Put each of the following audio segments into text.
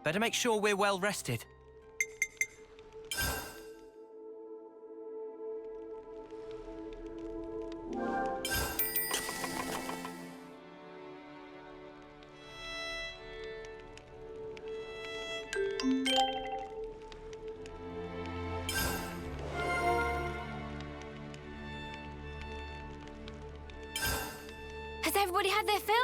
Better make sure we're well rested. Has everybody had their fill?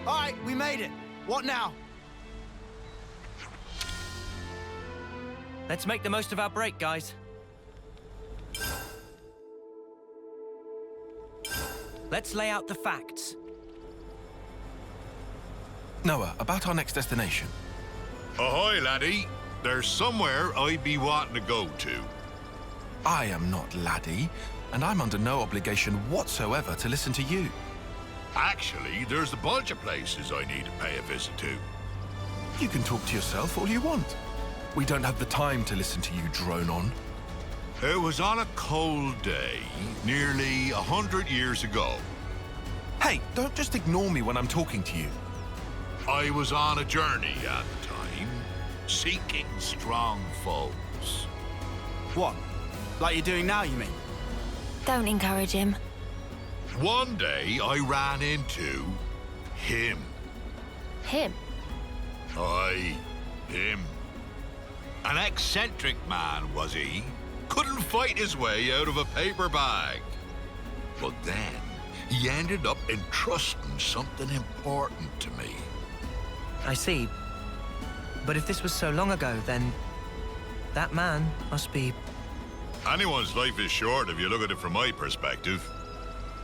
All right, we made it. What now? Let's make the most of our break, guys. Let's lay out the facts. Noah, about our next destination. Ahoy, laddie. There's somewhere I'd be wanting to go to. I am not laddie, and I'm under no obligation whatsoever to listen to you. Actually, there's a bunch of places I need to pay a visit to. You can talk to yourself all you want. We don't have the time to listen to you drone on. It was on a cold day, nearly 100 years ago. Hey, don't just ignore me when I'm talking to you. I was on a journey at the time, seeking strong foes. What? Like you're doing now, you mean? Don't encourage him. One day, I ran into him. Him? Him. An eccentric man, was he? Couldn't fight his way out of a paper bag. But then, he ended up entrusting something important to me. I see. But if this was so long ago, then that man must be... Anyone's life is short if you look at it from my perspective.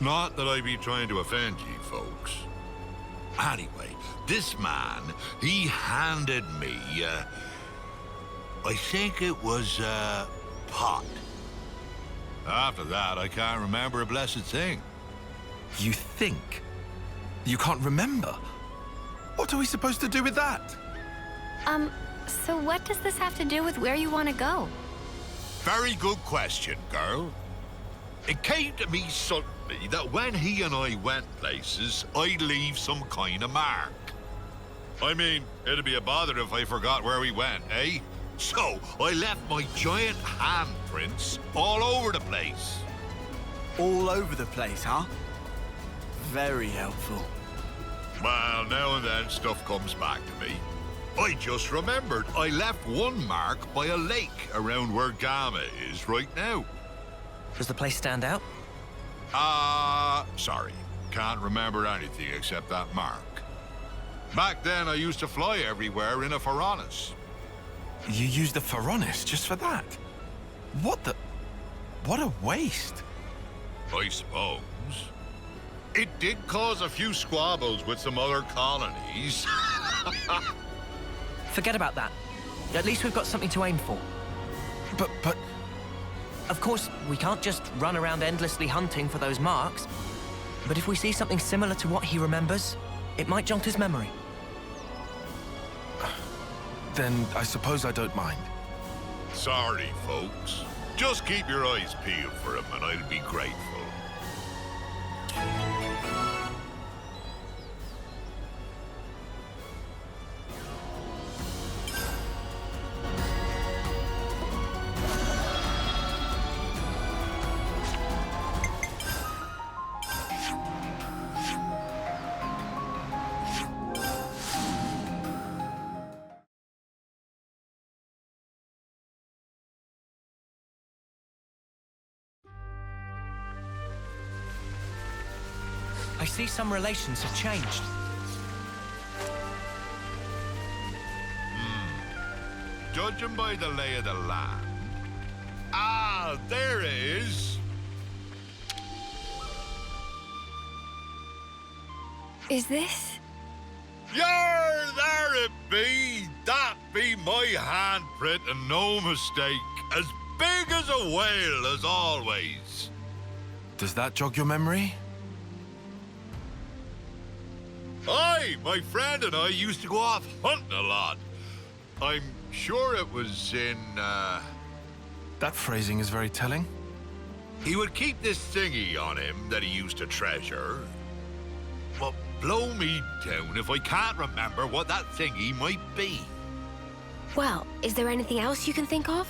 Not that I be trying to offend ye folks. Anyway, this man, he handed me, I think it was a pot. After that, I can't remember a blessed thing. You think? You can't remember? What are we supposed to do with that? So what does this have to do with where you want to go? Very good question, girl. It came to me suddenly that when he and I went places, I'd leave some kind of mark. I mean, it'd be a bother if I forgot where we went, eh? So, I left my giant handprints all over the place. All over the place, huh? Very helpful. Well, now and then stuff comes back to me. I just remembered I left one mark by a lake around where Gamma is right now. Does the place stand out? Sorry. Can't remember anything except that mark. Back then, I used to fly everywhere in a Pharaonis. You used the Pharaonis just for that? What a waste. I suppose. It did cause a few squabbles with some other colonies. Forget about that. At least we've got something to aim for. But... Of course, we can't just run around endlessly hunting for those marks. But if we see something similar to what he remembers, it might jog his memory. Then I suppose I don't mind. Sorry, folks. Just keep your eyes peeled for him and I'll be grateful. I see some relations have changed. Judging by the lay of the land. Ah, there it is. Is this? Yar, there it be. That be my handprint and no mistake. As big as a whale as always. Does that jog your memory? Aye, my friend and I used to go off hunting a lot. I'm sure it was in, That phrasing is very telling. He would keep this thingy on him that he used to treasure. But blow me down if I can't remember what that thingy might be. Well, is there anything else you can think of?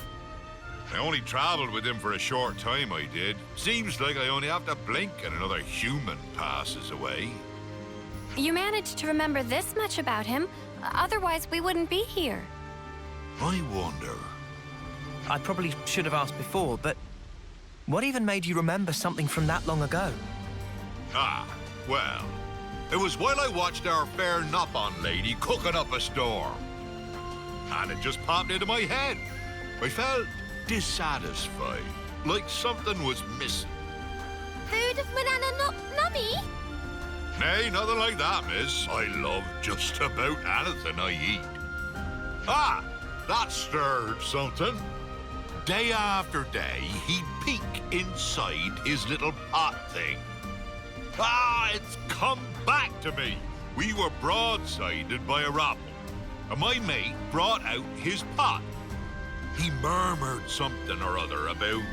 I only traveled with him for a short time, I did. Seems like I only have to blink and another human passes away. You managed to remember this much about him. Otherwise, we wouldn't be here. I wonder. I probably should have asked before, but what even made you remember something from that long ago? Ah, well, it was while I watched our fair Nop-on lady cooking up a storm. And it just popped into my head. I felt dissatisfied, like something was missing. Food of banana nummy? Nay, nothing like that, miss. I love just about anything I eat. Ah, that stirred something. Day after day, he'd peek inside his little pot thing. Ah, it's come back to me. We were broadsided by a robin, and my mate brought out his pot. He murmured something or other about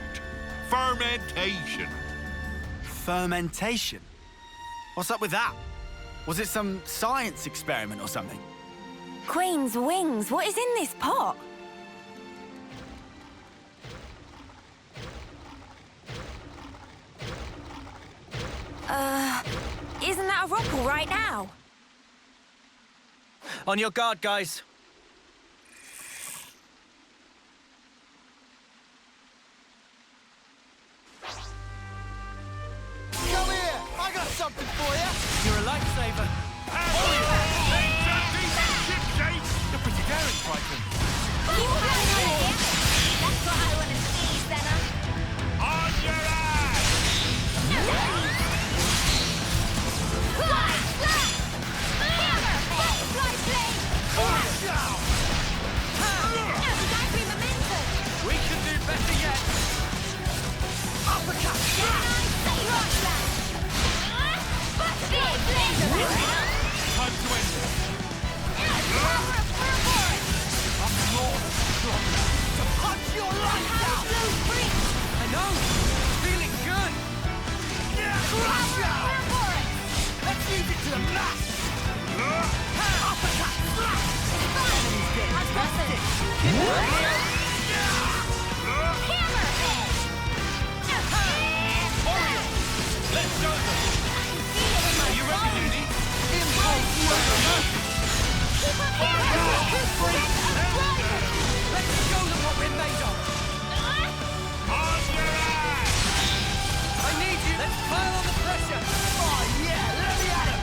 fermentation. Fermentation? What's up with that? Was it some science experiment or something? Queen's wings, what is in this pot? Isn't that a rupple right now? On your guard, guys. Come here! I got something for you! You're a lifesaver. You're pretty daring, Triton. That's what I want to see, Senna. On your ass! Fly, fly! Hammer! Butterfly blade! Every momentum! We can do better yet. Uppercut! Rock slash! Big blazer! Time to end it. Power of Purple! I'm more than strong enough to punch your lights out! Blueprint! I know. Feeling good. Crush out! Purple! Let's use it to the max! Uppercut! Slap! I've got this! Hammerhead! Let's go. Are You ready, Looney? Keep up here! Let's show them what we're made of. On your ass! I need you. Let's pile on the pressure. Oh yeah, let me at him!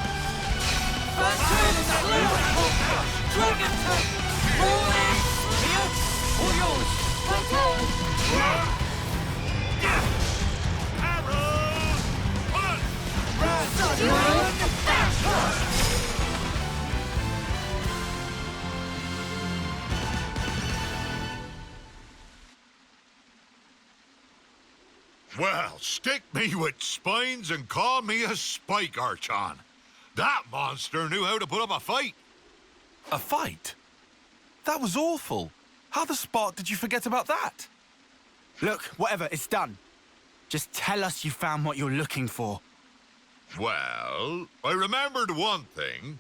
Dragon tank. All in. Here. All yours. Well, stick me with spines and call me a spike archon. That monster knew how to put up a fight. A fight? That was awful. How the spot did you forget about that? Look, whatever, it's done. Just tell us you found what you're looking for. Well, I remembered one thing.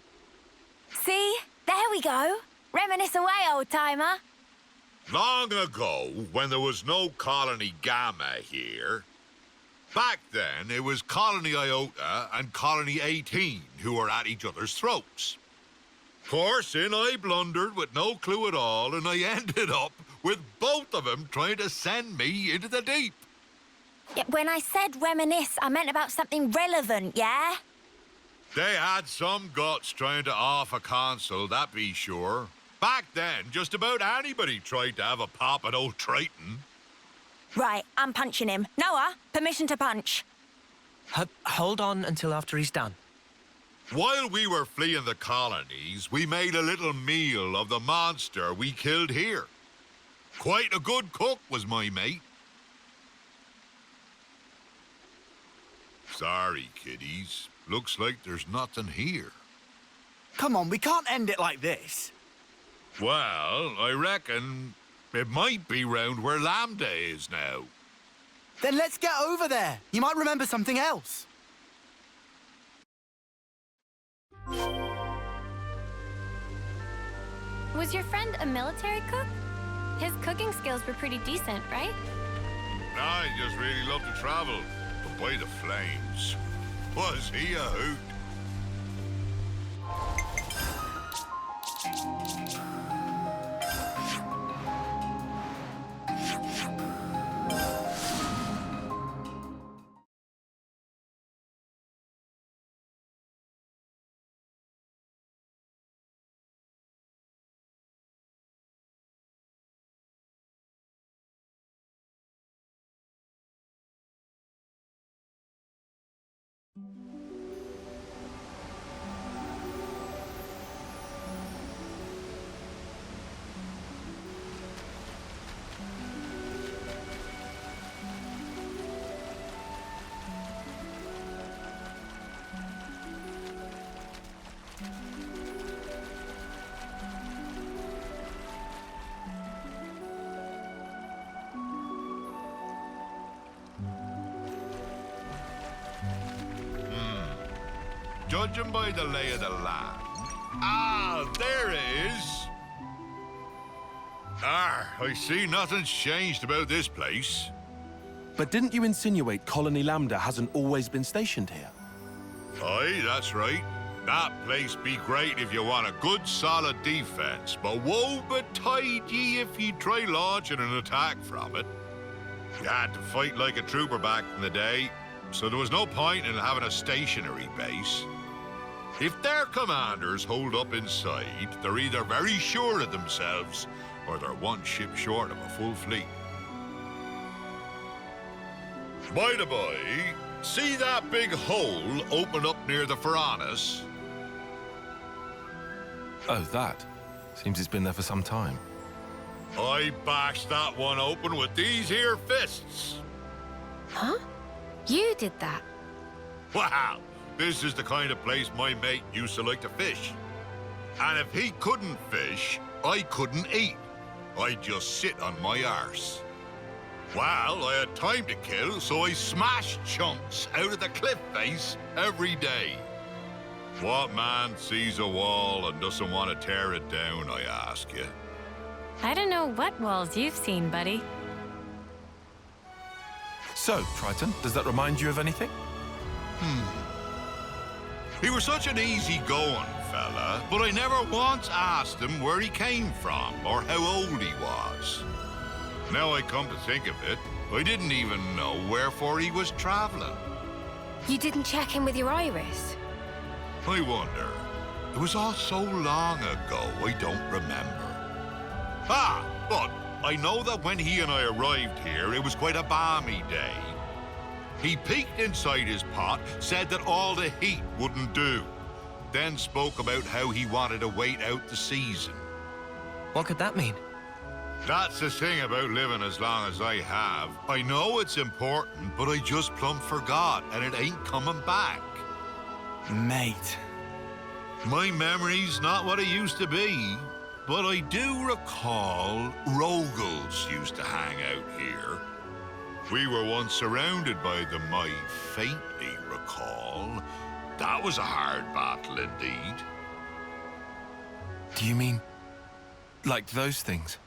See? There we go. Reminisce away, old-timer. Long ago, when there was no Colony Gamma here, back then it was Colony Iota and Colony 18 who were at each other's throats. Of course, in I blundered with no clue at all, and I ended up with both of them trying to send me into the deep. Yeah, when I said reminisce, I meant about something relevant, yeah? They had some guts trying to off a console, that be sure. Back then, just about anybody tried to have a pop at old Triton. Right, I'm punching him. Noah, permission to punch. Hold on until after he's done. While we were fleeing the colonies, we made a little meal of the monster we killed here. Quite a good cook was my mate. Sorry, kiddies. Looks like there's nothing here. Come on, we can't end it like this. Well, I reckon it might be round where Lambda is now. Then let's get over there. You might remember something else. Was your friend a military cook? His cooking skills were pretty decent, right? I just really love to travel. But by the flames, was he a hoot? Judging by the lay of the land. Ah, there it is. I see nothing's changed about this place. But didn't you insinuate Colony Lambda hasn't always been stationed here? Aye, that's right. That place be great if you want a good solid defense, but woe betide ye if you try launching an attack from it. You had to fight like a trooper back in the day, so there was no point in having a stationary base. If their commanders hold up inside, they're either very sure of themselves, or they're one ship short of a full fleet. By the by, see that big hole open up near the Faranis? Oh, that. Seems it's been there for some time. I bashed that one open with these here fists. Huh? You did that? Wow, this is the kind of place my mate used to like to fish. And if he couldn't fish, I couldn't eat. I'd just sit on my arse. Well, I had time to kill, so I smashed chunks out of the cliff face every day. What man sees a wall and doesn't want to tear it down, I ask you? I don't know what walls you've seen, buddy. So, Triton, does that remind you of anything? He was such an easy-going fella, but I never once asked him where he came from or how old he was. Now I come to think of it, I didn't even know wherefore he was traveling. You didn't check in with your iris? I wonder. It was all so long ago, I don't remember. Ah, but I know that when he and I arrived here, it was quite a balmy day. He peeked inside his pot, said that all the heat wouldn't do, then spoke about how he wanted to wait out the season. What could that mean? That's the thing about living as long as I have. I know it's important, but I just plumb forgot, and it ain't coming back. Mate. My memory's not what it used to be, but I do recall Rogals used to hang out here. We were once surrounded by them, I faintly recall. That was a hard battle indeed. Do you mean like those things?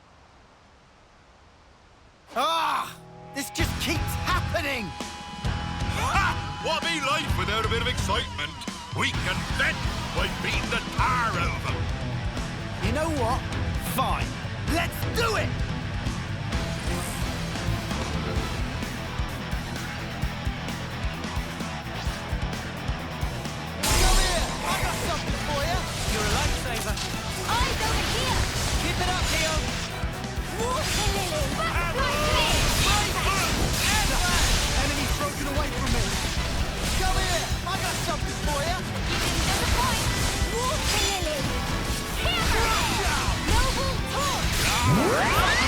Ah! This just keeps happening! Ha! What be life without a bit of excitement? We can vent by beating the tar out of them. You know what? Fine. Let's do it! Come here! I got something for you! You're a lifesaver. Eyes over here! Keep it up, Theo. Water lily! Enemy's broken away from me! Come here! I got something for you! You didn't disappoint! Water lily! Hammerhead! Noble torch!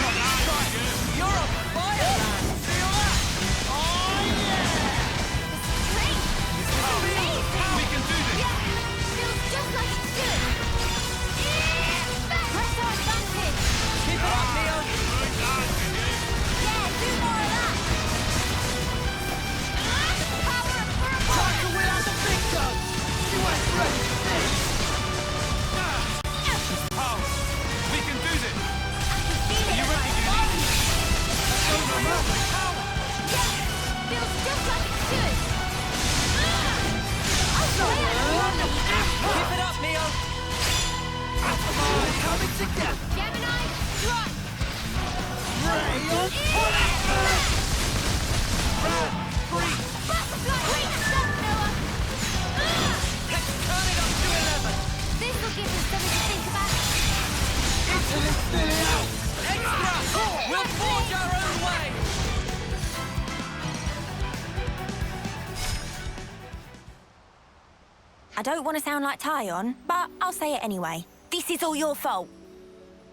I don't want to sound like Tyon, but I'll say it anyway. This is all your fault.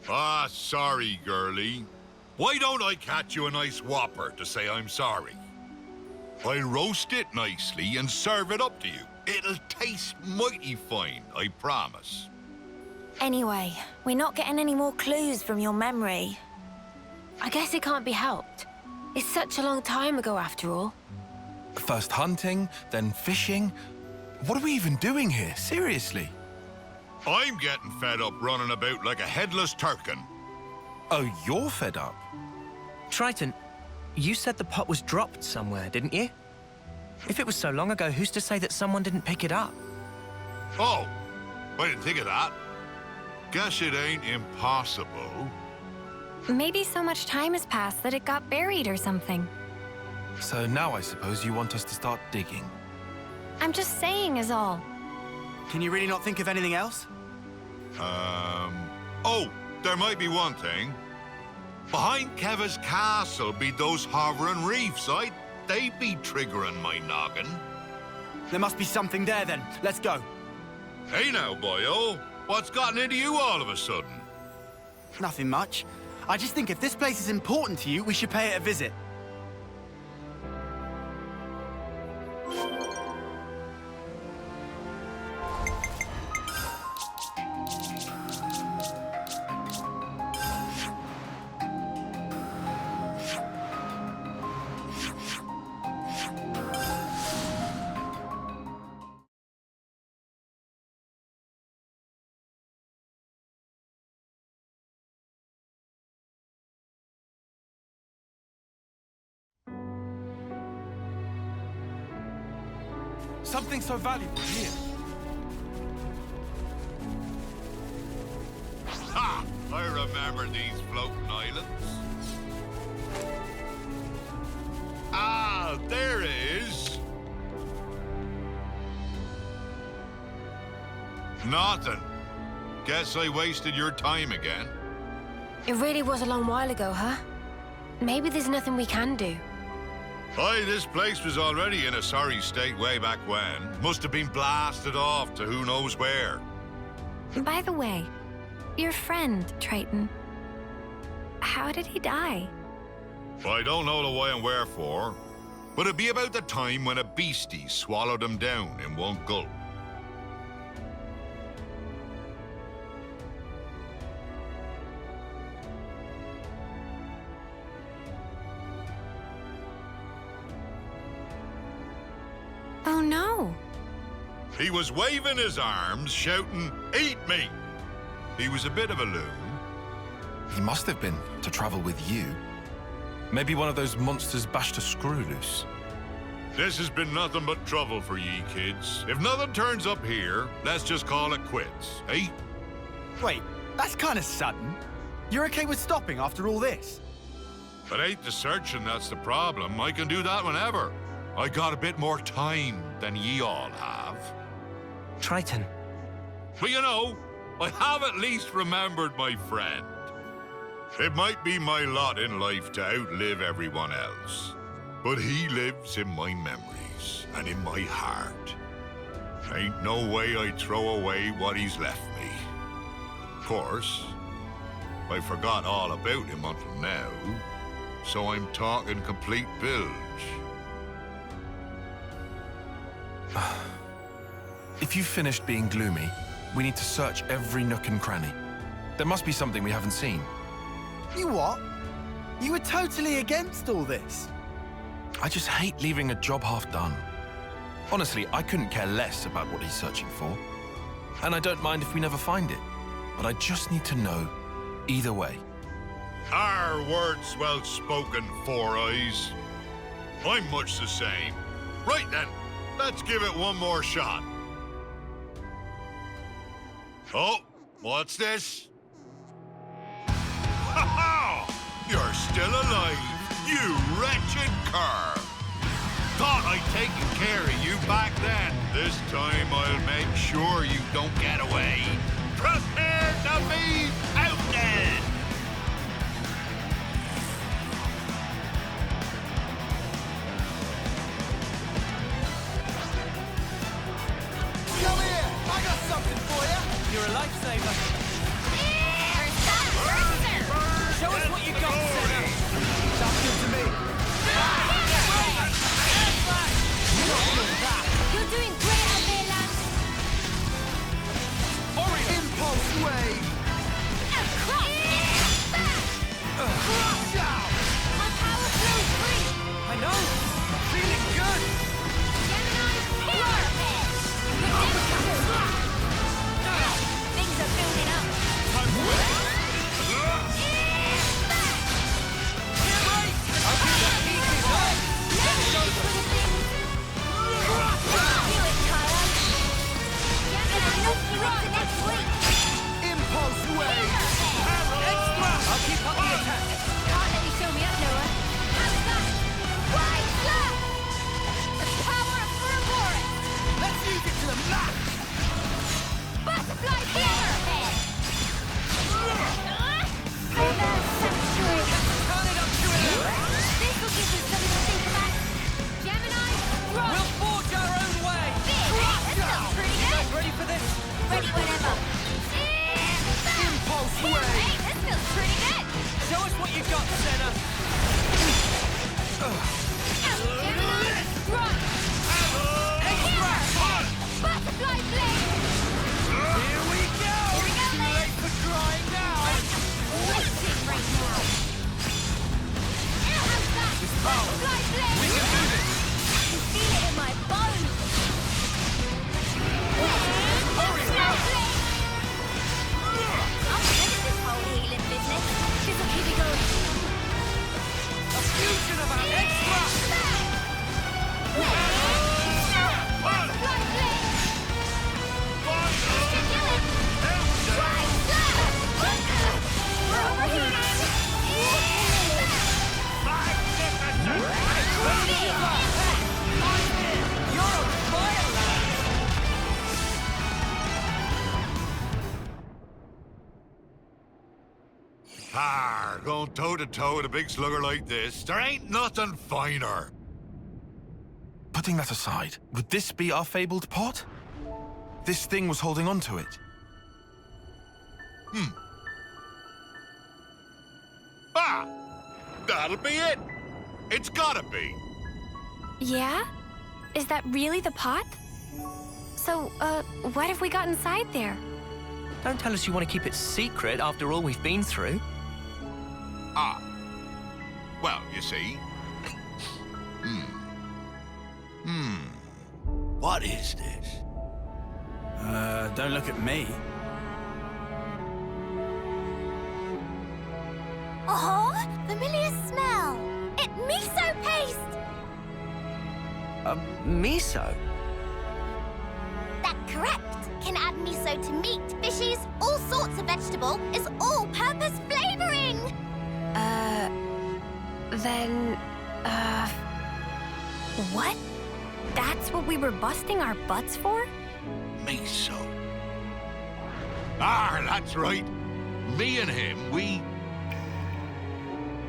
Ah, sorry, girlie. Why don't I catch you a nice whopper to say I'm sorry? I'll roast it nicely and serve it up to you. It'll taste mighty fine, I promise. Anyway, we're not getting any more clues from your memory. I guess it can't be helped. It's such a long time ago after all. First hunting, then fishing. What are we even doing here? Seriously? I'm getting fed up running about like a headless turkin. Oh, you're fed up? Triton, you said the pot was dropped somewhere, didn't you? If it was so long ago, who's to say that someone didn't pick it up? Oh, I didn't think of that. Guess it ain't impossible. Maybe so much time has passed that it got buried or something. So now I suppose you want us to start digging. I'm just saying is all. Can you really not think of anything else? Oh, there might be one thing. Behind Keva's castle be those hovering reefs, they be triggering my noggin. There must be something there then. Let's go. Hey now, boyo. What's gotten into you all of a sudden? Nothing much. I just think if this place is important to you, we should pay it a visit. Something so valuable here. Ha! I remember these floating islands. Ah, there it is. Nothing. Guess I wasted your time again. It really was a long while ago, huh? Maybe there's nothing we can do. Aye, this place was already in a sorry state way back when. Must have been blasted off to who knows where. By the way, your friend, Triton, how did he die? I don't know the why and wherefore, but it'd be about the time when a beastie swallowed him down in one gulp. Oh no! He was waving his arms, shouting, "Eat me!" He was a bit of a loon. He must have been, to travel with you. Maybe one of those monsters bashed a screw loose. This has been nothing but trouble for ye kids. If nothing turns up here, let's just call it quits, eh? Wait, that's kind of sudden. You're okay with stopping after all this? It ain't the searching that's the problem. I can do that whenever. I got a bit more time than ye all have. Triton, But you know, I have at least remembered my friend. It might be my lot in life to outlive everyone else, but he lives in my memories and in my heart. Ain't no way I'd throw away what he's left me. Of course, I forgot all about him until now, so I'm talking complete bilge. If you've finished being gloomy, we need to search every nook and cranny. There must be something we haven't seen. You what? You were totally against all this. I just hate leaving a job half done. Honestly, I couldn't care less about what he's searching for. And I don't mind if we never find it. But I just need to know either way. Our words well spoken, Four Eyes. I'm much the same. Right then, let's give it one more shot. Oh, what's this? Ha-ha! You're still alive, you wretched cur! Thought I'd taken care of you back then. This time I'll make sure you don't get away. Prepare to be outed! Come here! lifesaver. Show us what you got, Senna. Sounds good to me. You're doing great out there, lads. Impulse wave. Crush out. My power flows free. I know. Feeling good. Things are building up. Impulse wave. I'll keep up the attack. Can't let you show me up, Noah. How's that? Wide slap! The power of Ouroboros! Let's use it to the max. Butterfly flare! Sanctuary! Turn it up to 11. This will give us something to think about. Gemini, run! We'll forge our own way. This feels pretty good! Ready for this? Ready whenever. Impulse Hey, wave. this feels pretty good! Show us what you got, Senna. Gemini, run! Butterfly blade! Here we go. Too late for crying now. Waiting right now! How's that? Butterfly blade! We can do this. I can feel it in my bones! Butterfly blade! I'm good at this whole healing business. This'll keep me going. A fusion of our extra. Butterfly blade! Stimulant! Try slap! We're overheating! You're on fire, lad. Going toe-to-toe with a big slugger like this, there ain't nothing finer. Putting that aside, would this be our fabled pot? This thing was holding on to it. Ah! That'll be it! It's gotta be. Yeah? Is that really the pot? So, what have we got inside there? Don't tell us you want to keep it secret after all we've been through. Ah. Well, you see. What is this? Don't look at me. Oh, familiar smell! It's miso paste! Miso? That's correct. Can add miso to meat, fishes, all sorts of vegetable. It's all-purpose flavoring! What? That's what we were busting our butts for? Miso. Ah, that's right. Me and him, we...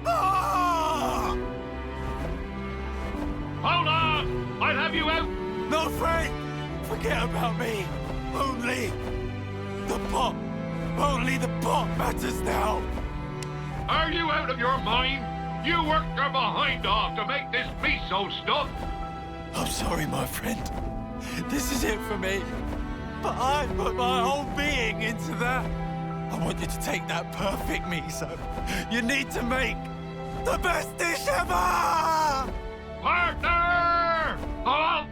Ah! Hold on! I'll have you out! No, Frank! Forget about me. Only the pot. Only the pot matters now. Are you out of your mind? You worked your behind off to make this miso stuff! I'm sorry, my friend. This is it for me. But I put my whole being into that. I want you to take that perfect miso. You need to make the best dish ever! Partner! Halt!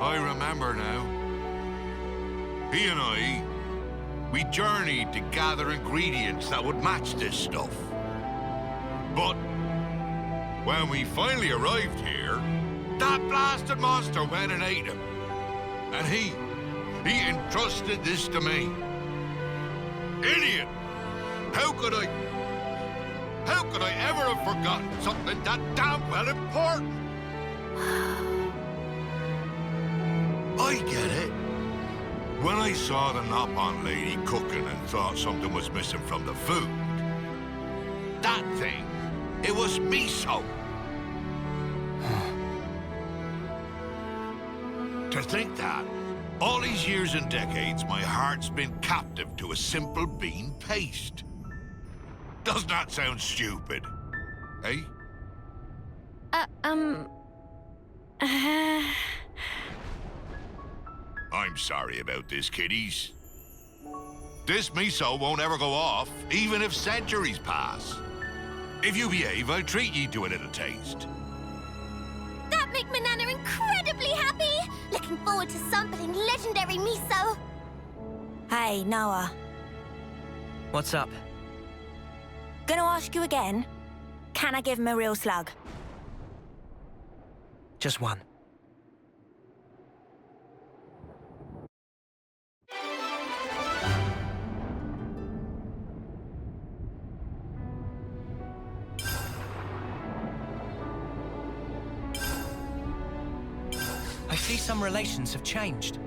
I remember now. He and I, we journeyed to gather ingredients that would match this stuff. But when we finally arrived here, that blasted monster went and ate him. And he entrusted this to me. Idiot! How could I ever have forgotten something that damn well important? I get it. When I saw the Nopon lady cooking and thought something was missing from the food, that thing, It was miso. To think that, all these years and decades, my heart's been captive to a simple bean paste. Doesn't that sound stupid? Eh? I'm sorry about this, kiddies. This miso won't ever go off, even if centuries pass. If you behave, I'll treat ye to a little taste. That make my Nana incredibly happy! Looking forward to sampling legendary miso. Hey, Noah. What's up? Gonna ask you again. Can I give him a real slug? Just one. I see some relations have changed.